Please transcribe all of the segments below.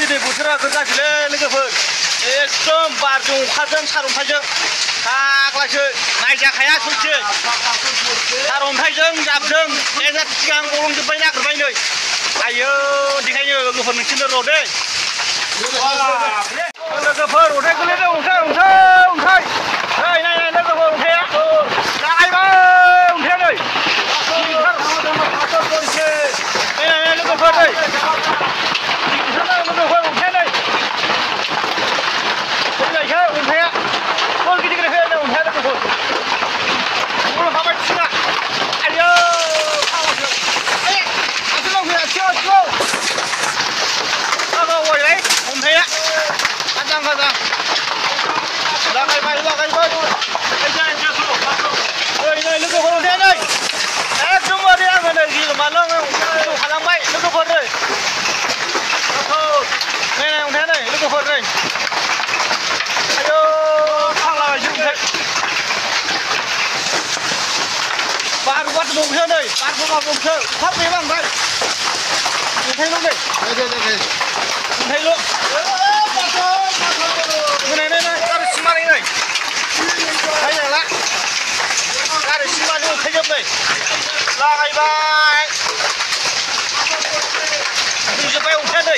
दिनै बोथोरा गोरगासिलै लोगोफोर एकदम बारजों अखाजों सारअन्थाइजों फाग्लासो नायजाखाया सयथो सारअन्थाइजों जाबजों एजार सिगां गलंजोब्बाय नागिरबाय नै आयो देखायनो लोगोफोर नोंसोरनो र' दै लोगोफोर अन्थाइ गोलैदों अन्थाइ नाय लोगोफोर अन्थाइया जागायबाय अन्थाइया नै लोगोफोर नै लोगोफोर अन्थाइया नै फैनायसो अन्थाइया बल गिदिर गिदिर फैनाय अन्थाइया लोगोफोर बल हाबाय थिङा आयो फाग्लासो आथिङाव फैया आथिङाव गावबायलै अन्थाइया आजां गाजां लागायबाय नै लोगोफोर अन्थाइया नै एकदमबारे आङो नै गिलुमालु खालामबाय लोगोफोर नै अन्थाइया नै लोगोफोर नै आयौ फाग्लाबायसो अन्थाइ बार दंसो नै बार दंसो अखा गैया बांद्राय अन्थाइल' नै अन्थाइल' नै गारि सिमानै नै जायला गारि सिमानि अन्थाइजोब नै लागायबाय फैजोब्बाय अन्थाइया नै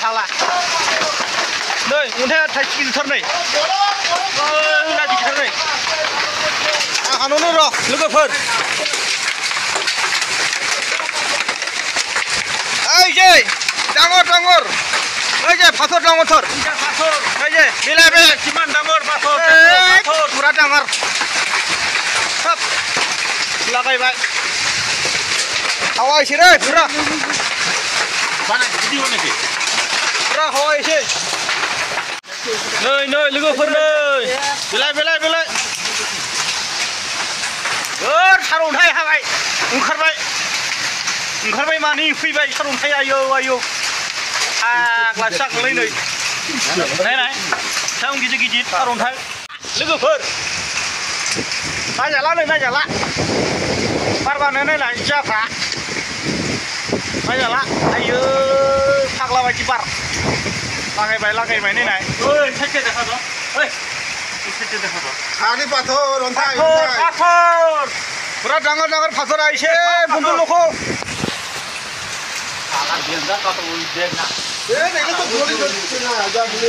थाला नै अन्थाइया थाइसे गिदिरथार नै गिदिरथार नै आंहानो र' लोगोफोर ओइ जे डांगर ओइ जे फाथर डांगरथार ओइ जे बेलाय बे किमान डांगर फाथर पुरा डांगर सब लागायबाय हावायसै रे पुरा पुरा हावायसै नै लोगोफोर नै बेलाय गोर सारअन्थाइ हाबाय ओंखारबाय मानि फैबाय सारअन्थाइ आयौ फाग्ला जागोनलै नै नाय साउन्ड गिदिर सारअन्थाइ लोगोफोर नायजाला बारबानो नायनाय जाफ्रा नायजाला आयौ फाग्ला बायदि बार लागायबाय नायनाय हानि पाथर अन्थाइ पुरा डांगर फाथरा एसे बन्दुक लखौ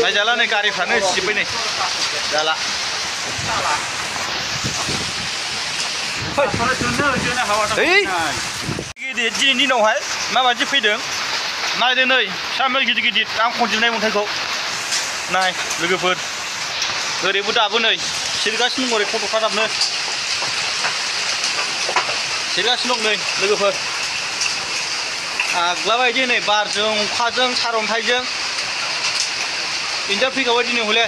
नायजाला नै गारिफ्रानो सिजोब्बाय नै जाला गिदिर दिनैनि दिनावहाय माबायदि फैदों नायदो नै फिसा गिदिर आं खनजोबनाय अन्थाइखौ नाय लोगोफोर ओरैबो दाबो नै सिरगासिनो दं ओरै फट'फ्रा दाबनो सिरगासिनो दं नै लोगोफोर आग्लाबायदि नै बारजों अखाजों सारअन्थाइजों इन्जार फैखाबाय दिनै हले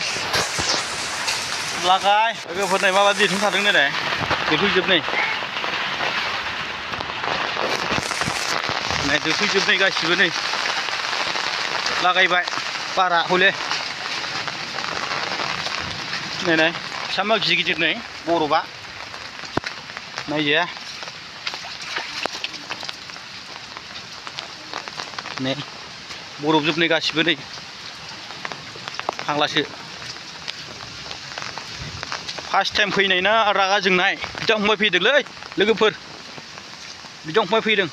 लागाय लोगोफोर नै माबायदि देरथों थादों नै देरफैजोब नै देरफैजोब नै गासिबो नै लागायबाय बारा हले नाय फिसा गिदिर नै बरफआ नायजाया नै बरफ जोब नै गासिबो नै फाग्लासो फार्स्ट टाइम फैनाय ना रागा जोंनाय बिदा फंबाय फैदोंलै लोगोफोर बिदा फंबाय फैदों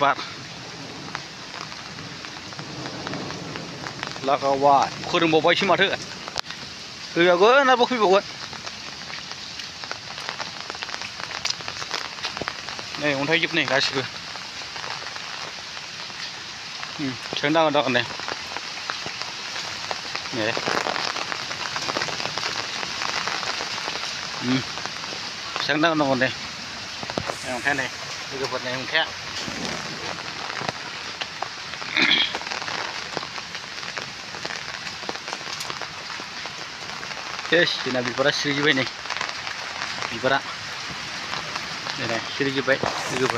बार लागावबाय फोरोंबावबायसो माथो फैबावगोन आरोबाव फैबावगोन नै अन्थाइ जोब नै गासिबो बेसेबां दागोन नै बेसेबां दागोन नै अन्थाइया नै लोगोफोर नै अन्थाइया जोंना बिबारा सिरिजोब्बाय नै बिबारा सिरिजोब्बाय लोगोफोर